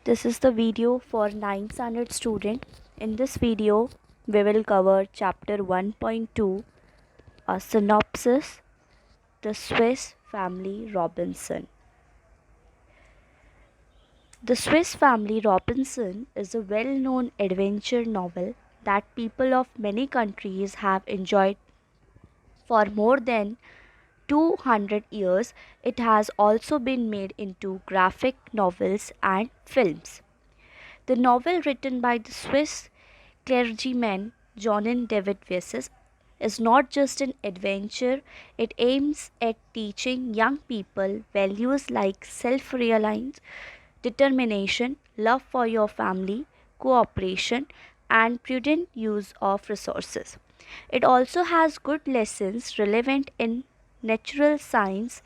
This is the video for 9th standard student. In this video, we will cover chapter 1.2, a synopsis, the Swiss Family Robinson. The Swiss Family Robinson is a well-known adventure novel that people of many countries have enjoyed for more than 200 years. It has also been made into graphic novels and films. The novel, written by the Swiss clergyman Johann David Wesses, is not just an adventure, it aims at teaching young people values like self reliance, determination, love for your family, cooperation, and prudent use of resources. It also has good lessons relevant in natural science,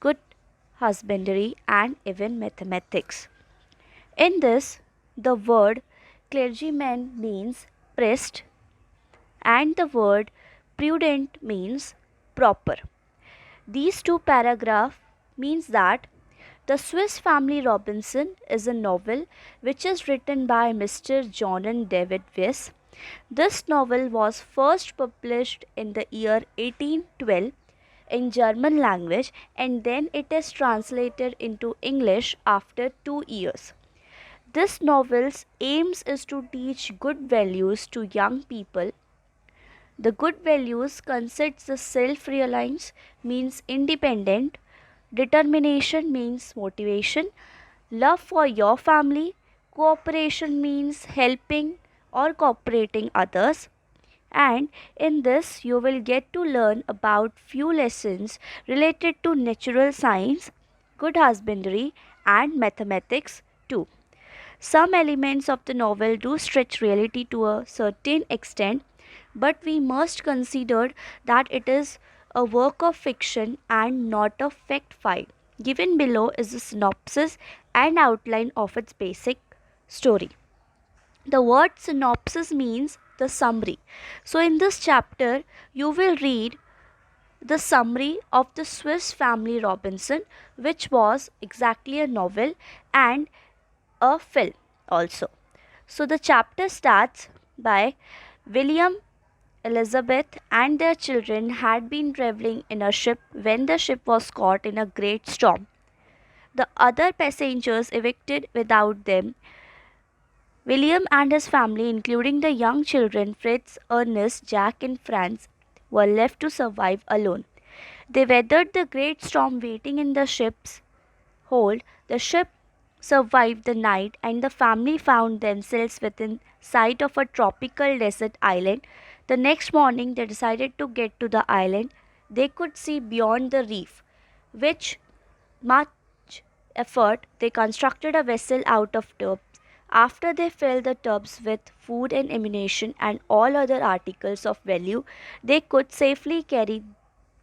good husbandry, and even mathematics. In this, the word clergyman means priest and the word prudent means proper. These two paragraphs means that The Swiss Family Robinson is a novel which is written by Mr. John David Wyss. This novel was first published in the year 1812 in German language and then it is translated into English after 2 years. This novel's aims is to teach good values to young people. The good values consists the self-reliance means independent, determination means motivation, love for your family, cooperation means helping or cooperating others. And in this you will get to learn about few lessons related to natural science, good husbandry and mathematics too. Some elements of the novel do stretch reality to a certain extent, but we must consider that it is a work of fiction and not a fact file. Given below is the synopsis and outline of its basic story. The word synopsis means the summary. So, in this chapter, you will read the summary of the Swiss Family Robinson, which was exactly a novel and a film also. So the chapter starts by William, Elizabeth, and their children had been traveling in a ship when the ship was caught in a great storm. The other passengers evicted without them. William and his family, including the young children Fritz, Ernest, Jack, and Franz, were left to survive alone. They weathered the great storm waiting in the ship's hold. The ship survived the night, and the family found themselves within sight of a tropical desert island. The next morning, they decided to get to the island. They could see beyond the reef, which much effort they constructed a vessel out of tubs. After they filled the tubs with food and ammunition and all other articles of value they could safely carry,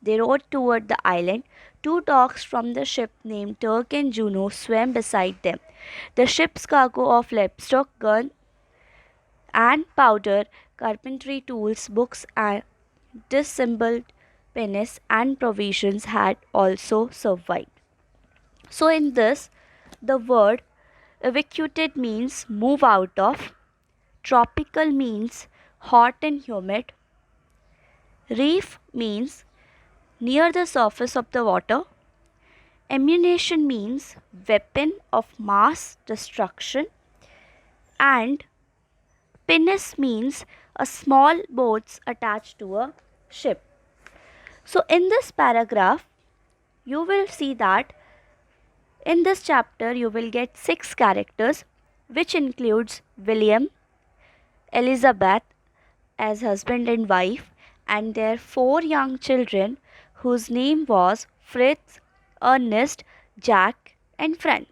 they rowed toward the island. Two dogs from the ship named Turk and Juno swam beside them. The ship's cargo of livestock, gun and powder, carpentry tools, books, and disassembled pinnace and provisions had also survived. So, in this, the word evacuated means move out of, tropical means hot and humid, reef means near the surface of the water, ammunition means weapon of mass destruction, and pinnace means a small boats attached to a ship. So, in this paragraph, you will see that in this chapter you will get six characters, which includes William, Elizabeth as husband and wife, and their four young children whose name was Fritz, Ernest, Jack, and Franz.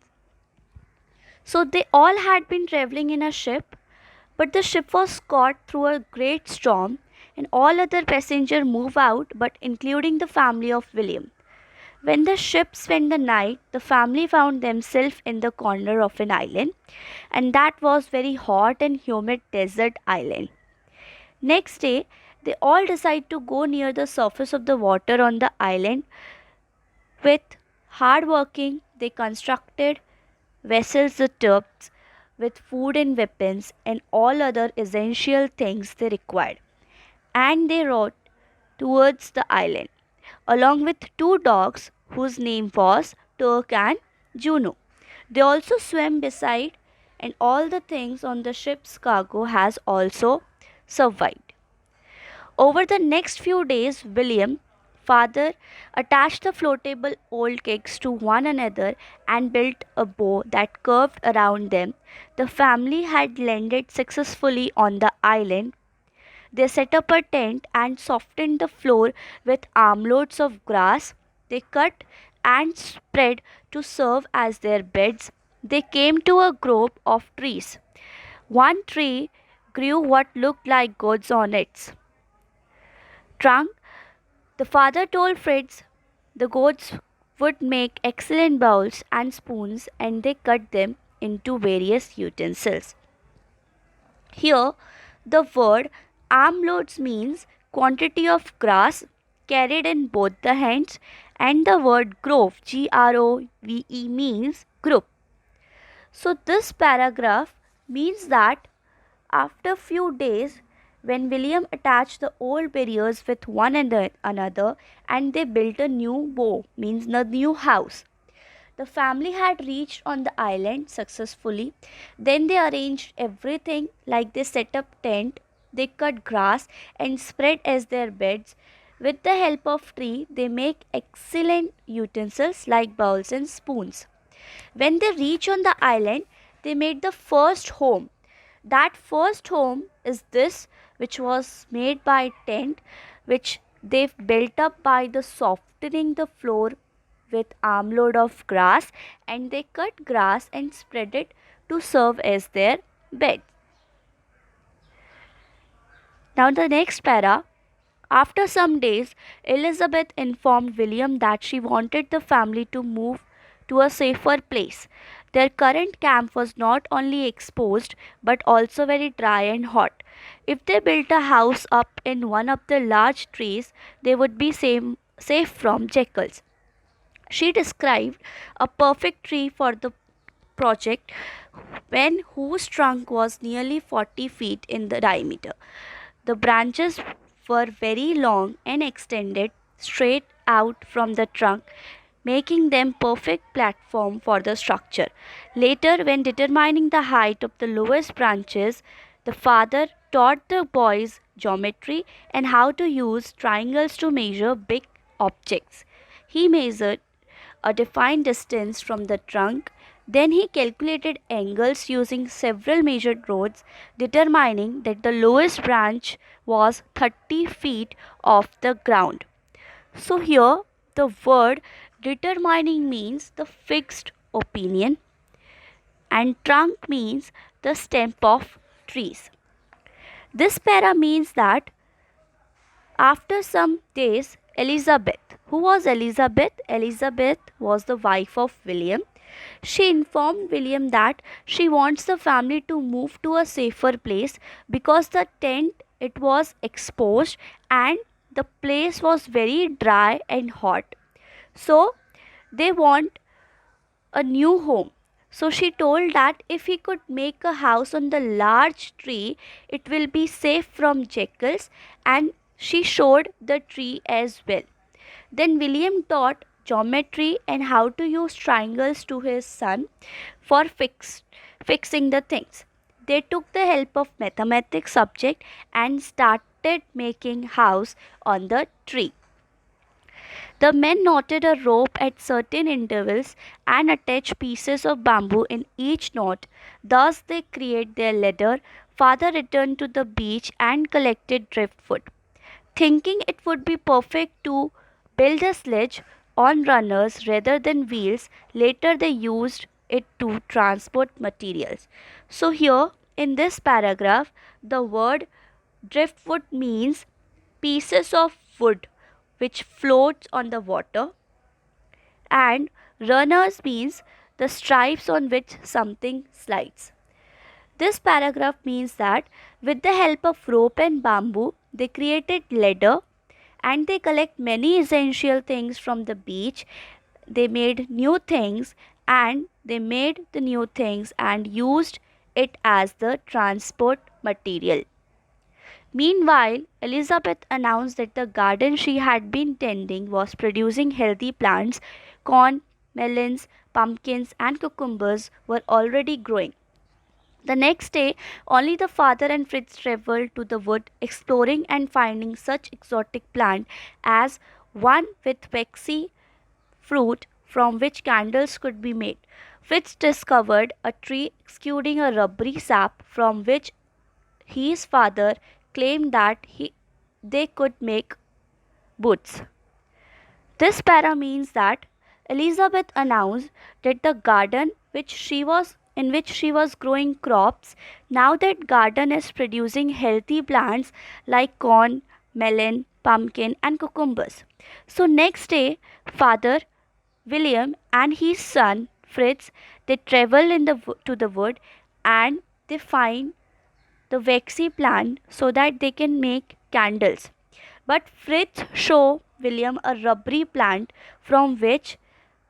So they all had been traveling in a ship, but the ship was caught through a great storm, and all other passengers moved out, but including the family of William. When the ship spent the night, the family found themselves in the corner of an island, and that was very hot and humid desert island. Next day, they all decide to go near the surface of the water on the island. With hard working, they constructed vessels with tubs. with food and weapons and all other essential things they required. And they rode towards the island, along with two dogs whose name was Turk and Juno. They also swam beside, and all the things on the ship's cargo has also survived. Over the next few days, William, father, attached the floatable old kegs to one another and built a bow that curved around them. The family had landed successfully on the island. They set up a tent and softened the floor with armloads of grass. They cut and spread to serve as their beds. They came to a grove of trees. One tree grew what looked like goods on its trunk. The father told Fritz the goats would make excellent bowls and spoons, and they cut them into various utensils. Here, the word armloads means quantity of grass carried in both the hands, and the word grove, grove, means group. So, this paragraph means that after few days, when William attached the old barriers with one another and they built a new bow, means the new house. The family had reached on the island successfully. Then they arranged everything, like they set up tent, they cut grass and spread as their beds. With the help of tree, they make excellent utensils like bowls and spoons. When they reach on the island, they made the first home. That first home is this, which was made by tent, which they've built up by the softening the floor with armload of grass, and they cut grass and spread it to serve as their bed. Now the next para. After some days, Elizabeth informed William that she wanted the family to move to a safer place. Their current camp was not only exposed but also very dry and hot. If they built a house up in one of the large trees, they would be safe from jackals. She described a perfect tree for the project, when whose trunk was nearly 40 feet in the diameter. The branches were very long and extended straight out from the trunk, making them perfect platform for the structure. Later, when determining the height of the lowest branches, the father taught the boys geometry and how to use triangles to measure big objects. He measured a defined distance from the trunk. Then he calculated angles using several measured rods, determining that the lowest branch was 30 feet off the ground. So, here the word determining means the fixed opinion, and trunk means the stem of trees. This para means that after some days, Elizabeth, who was Elizabeth? Elizabeth was the wife of William. She informed William that she wants the family to move to a safer place because the tent it was exposed and the place was very dry and hot. So they want a new home. So she told that if he could make a house on the large tree, it will be safe from jackals, and she showed the tree as well. Then William taught geometry and how to use triangles to his son for fixing the things. They took the help of mathematics subject and started making house on the tree. The men knotted a rope at certain intervals and attached pieces of bamboo in each knot. Thus they created their ladder. Father returned to the beach and collected driftwood. Thinking it would be perfect to build a sledge on runners rather than wheels, later they used it to transport materials. So, here in this paragraph, the word driftwood means pieces of wood which floats on the water, and runners means the stripes on which something slides. This paragraph means that with the help of rope and bamboo, they created ladder and they collect many essential things from the beach. They made new things and they made the new things and used it as the transport material. Meanwhile, Elizabeth announced that the garden she had been tending was producing healthy plants. Corn, melons, pumpkins, and cucumbers were already growing. The next day, only the father and Fritz traveled to the wood, exploring and finding such exotic plant as one with waxy fruit from which candles could be made. Fritz discovered a tree exuding a rubbery sap from which his father claimed that they could make boots. This para means that Elizabeth announced that the garden which she was growing crops, now that garden is producing healthy plants like corn, melon, pumpkin and cucumbers. So next day, father William and his son Fritz, they travel to the wood, and they find the waxy plant so that they can make candles. But Fritz showed William a rubbery plant from which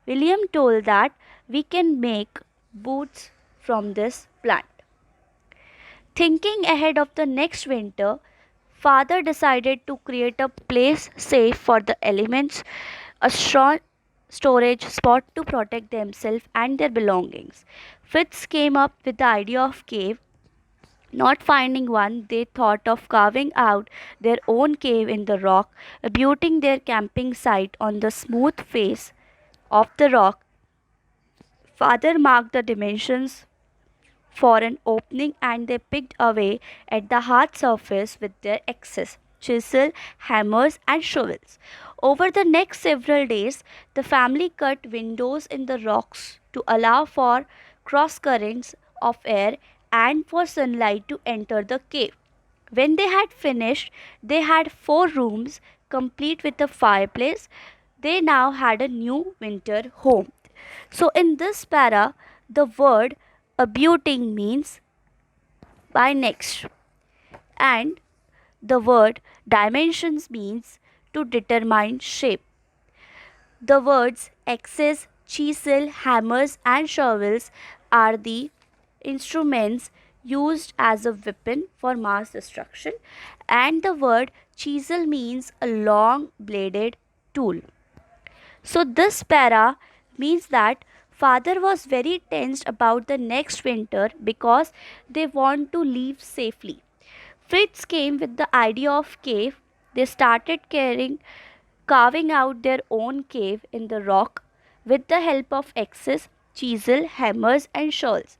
William told that we can make boots from this plant. Thinking ahead of the next winter, father decided to create a place safe for the elements, a strong storage spot to protect themselves and their belongings. Fritz came up with the idea of cave. Not finding one, they thought of carving out their own cave in the rock, building their camping site on the smooth face of the rock. Father marked the dimensions for an opening, and they picked away at the hard surface with their axes, chisel, hammers, and shovels. Over the next several days, the family cut windows in the rocks to allow for cross currents of air and for sunlight to enter the cave. When they had finished, they had 4 rooms complete with a fireplace. They now had a new winter home. So, in this para, the word abuting means by next, and the word dimensions means to determine shape. The words axes, chisel, hammers, and shovels are the instruments used as a weapon for mass destruction, and the word chisel means a long bladed tool. So, this para means that father was very tensed about the next winter because they want to leave safely. Fritz came with the idea of cave. They started carving out their own cave in the rock with the help of axes, chisel, hammers, and shovels.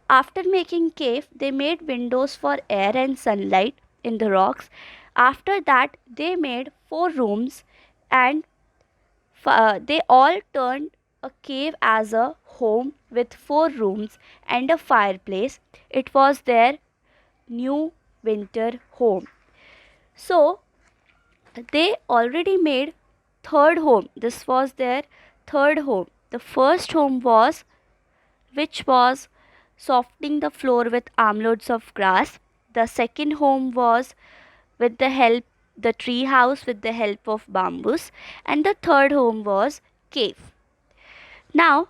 After making cave, they made windows for air and sunlight in the rocks. After that, they made 4 rooms, and they all turned a cave as a home with 4 rooms and a fireplace. It was their new winter home. So they already made third home. This was their third home. The first home was which was softening the floor with armloads of grass. The second home was with the tree house with the help of bamboos, and the third home was cave. Now,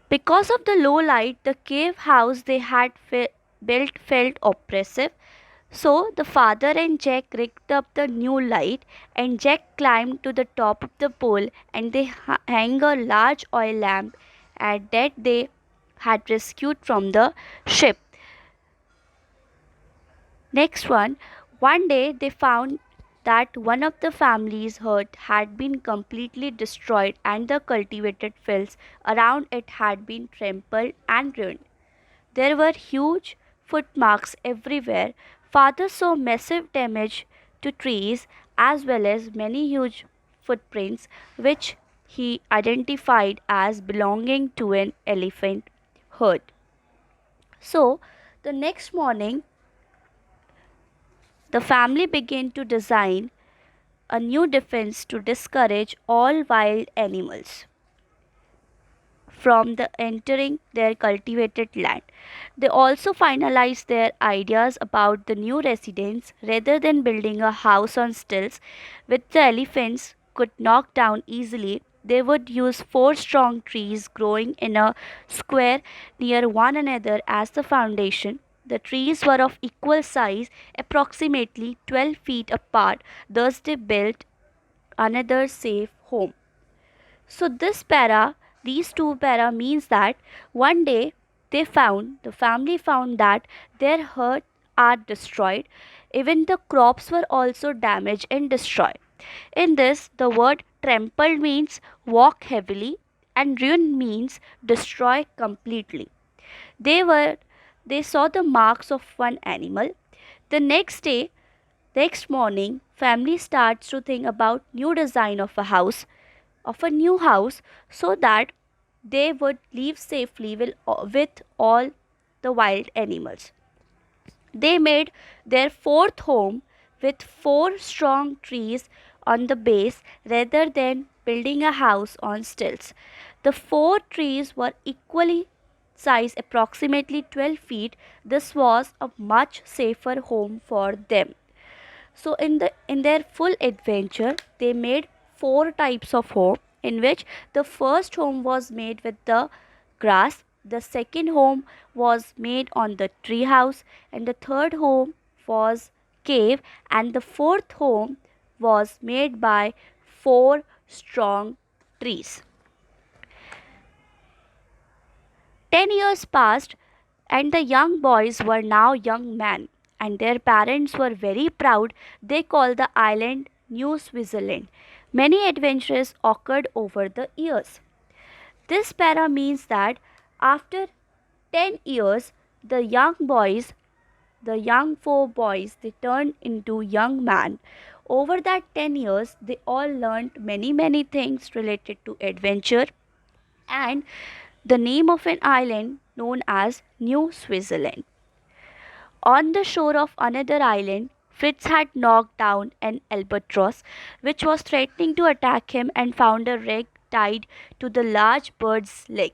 because of the low light, the cave house they had built felt oppressive. So the father and Jack rigged up the new light, and Jack climbed to the top of the pole, and they hang a large oil lamp at that they had rescued from the ship. Next one day they found that one of the family's hut had been completely destroyed, and the cultivated fields around it had been trampled and ruined. There were huge footmarks everywhere. Father saw massive damage to trees as well as many huge footprints which he identified as belonging to an elephant herd. So, the next morning, the family began to design a new defense to discourage all wild animals from the entering their cultivated land. They also finalized their ideas about the new residence. Rather than building a house on stilts which the elephants could knock down easily, They would use four strong trees growing in a square near one another as the foundation. The trees were of equal size, approximately 12 feet apart, thus, they built another safe home. So these two para means that one day the family found that their herds are destroyed. Even the crops were also damaged and destroyed. In this, the word trampled means walk heavily and ruin means destroy completely. They were they saw the marks of one animal. The next morning, family starts to think about new design of a new house so that they would live safely with all the wild animals. They made their fourth home with four strong trees on the base rather than building a house on stilts. The four trees were equally sized, approximately 12 feet. This was a much safer home for them. So in their full adventure, they made four types of home, in which the first home was made with the grass, the second home was made on the tree house, and the third home was cave, and the fourth home was made by four strong trees. 10 years passed, and the young boys were now young men, and their parents were very proud. They called the island New Switzerland. Many adventures occurred over the years. This para means that after 10 years, the young four boys, they turned into young men. Over that 10 years, they all learned many things related to adventure and the name of an island known as New Switzerland. On the shore of another island, Fritz had knocked down an albatross which was threatening to attack him and found a rag tied to the large bird's leg.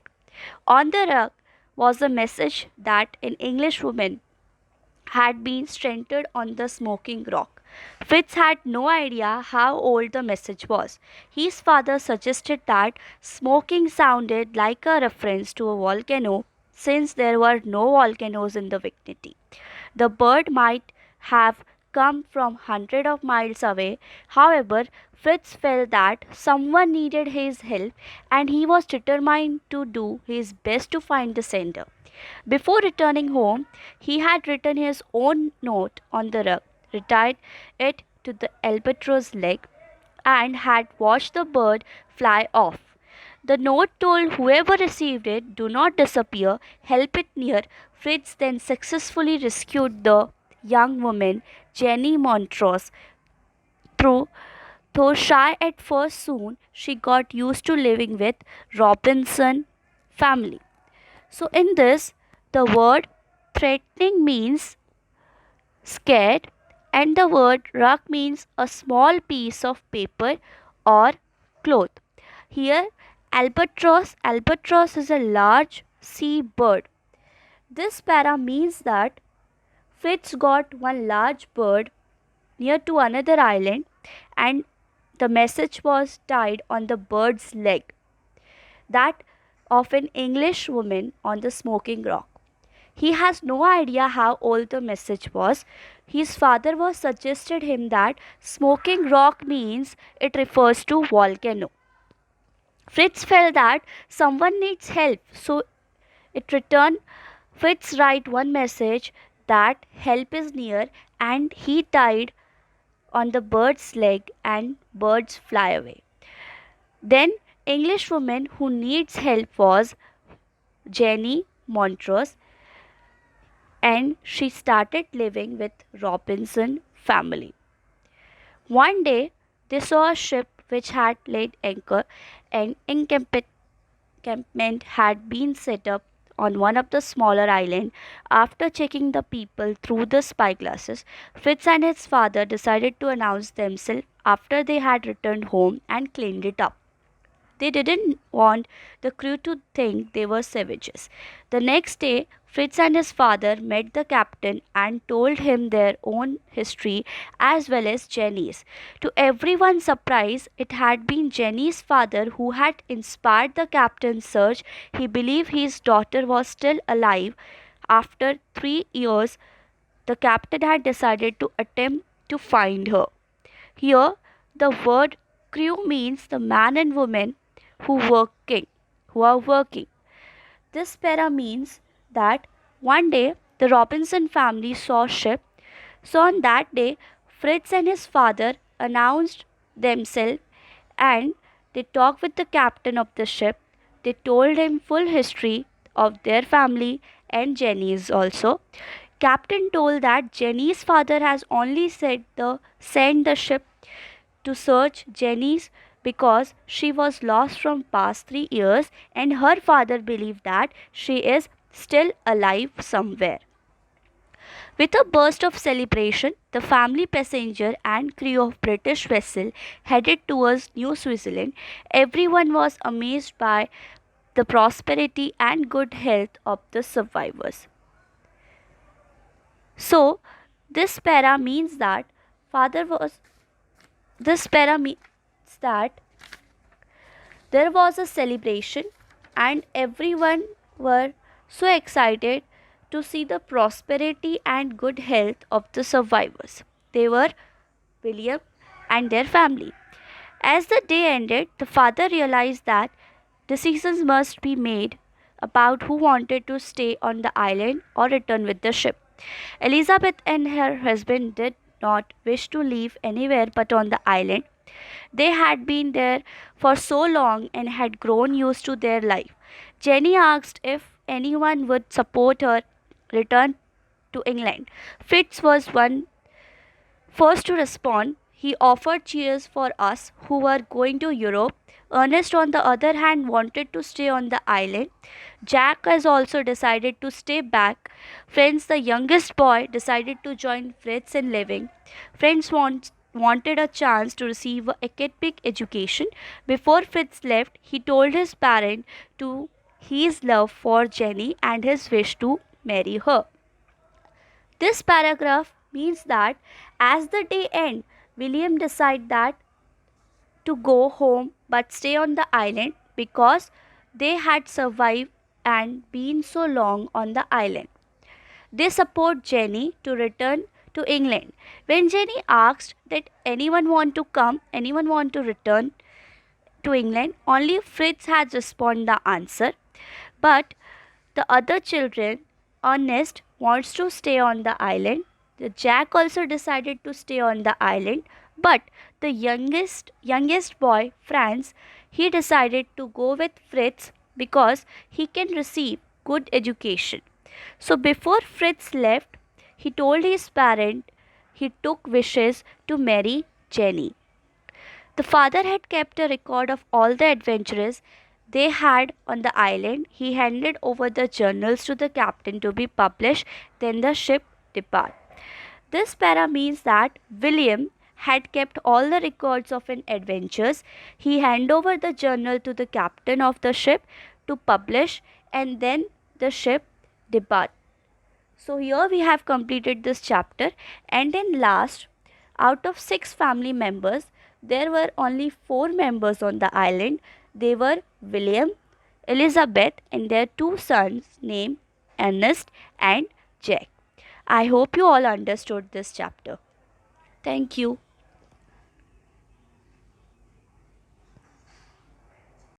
On the rug was a message that an Englishwoman had been stranded on the smoking rock. Fritz had no idea how old the message was. His father suggested that smoking sounded like a reference to a volcano since there were no volcanoes in the vicinity. The bird might have come from hundreds of miles away. However, Fritz felt that someone needed his help and he was determined to do his best to find the sender. Before returning home, he had written his own note on the rug, retied it to the albatross leg, and had watched the bird fly off. The note told whoever received it, do not disappear, help it near. Fritz then successfully rescued the young woman, Jenny Montrose. Through, though shy at first, soon she got used to living with Robinson family. So in this, the word threatening means scared, and the word rug means a small piece of paper or cloth. Here, albatross is a large sea bird. This para means that Fritz got one large bird near to another island, and the message was tied on the bird's leg, that of an English woman on the smoking rock. He has no idea how old the message was. His father was suggested him that smoking rock means it refers to volcano. Fritz felt that someone needs help, so it returned. Fritz write one message that help is near, and he tied on the bird's leg and birds fly away. Then Englishwoman who needs help was Jenny Montrose, and she started living with Robinson family. One day they saw a ship which had laid anchor, and encampment had been set up on one of the smaller islands. After checking the people through the spyglasses, Fritz and his father decided to announce themselves after they had returned home and cleaned it up. They didn't want the crew to think they were savages. The next day, Fritz and his father met the captain and told him their own history as well as Jenny's. To everyone's surprise, it had been Jenny's father who had inspired the captain's search. He believed his daughter was still alive. After 3 years, the captain had decided to attempt to find her. Here, the word crew means the man and woman working, who are working. This para means that one day the Robinson family saw a ship. So on that day, Fritz and his father announced themselves and they talked with the captain of the ship. They told him full history of their family and Jenny's also. Captain told that Jenny's father has only said the sent the ship to search Jenny's because she was lost from past 3 years and her father believed that she is still alive somewhere. With a burst of celebration, the family passenger and crew of British vessel headed towards New Switzerland. Everyone was amazed by the prosperity and good health of the survivors. So, this para means that father was this para means that there was a celebration and everyone were so excited to see the prosperity and good health of the survivors. They were William and their family. As the day ended, the father realized that decisions must be made about who wanted to stay on the island or return with the ship. Elizabeth and her husband did not wish to leave anywhere but on the island. They had been there for so long and had grown used to their life. Jenny asked if anyone would support her return to England. Fritz was one first to respond. He offered cheers for us who were going to Europe. Ernest, on the other hand, wanted to stay on the island. Jack has also decided to stay back. Franz, the youngest boy, decided to join Fritz in living. Wanted a chance to receive an academic education. Before Fritz left, he told his parent to his love for Jenny and his wish to marry her. This paragraph means that as the day ended, William decided that to go home but stay on the island because they had survived and been so long on the island. They support Jenny to return to England. When Jenny asked that anyone want to return to England, only Fritz had responded the answer. But the other children, Ernest wants to stay on the island. The Jack also decided to stay on the island, but the youngest boy, Franz, he decided to go with Fritz because he can receive good education. So before Fritz left, he told his parent he took wishes to marry Jenny. The father had kept a record of all the adventures they had on the island. He handed over the journals to the captain to be published, then the ship departed. This para means that William had kept all the records of an adventures. He handed over the journal to the captain of the ship to publish and then the ship departed. So here we have completed this chapter and in last out of 6 family members there were only 4 members on the island. They were William, Elizabeth and their 2 sons named Ernest and Jack. I hope you all understood this chapter. Thank you.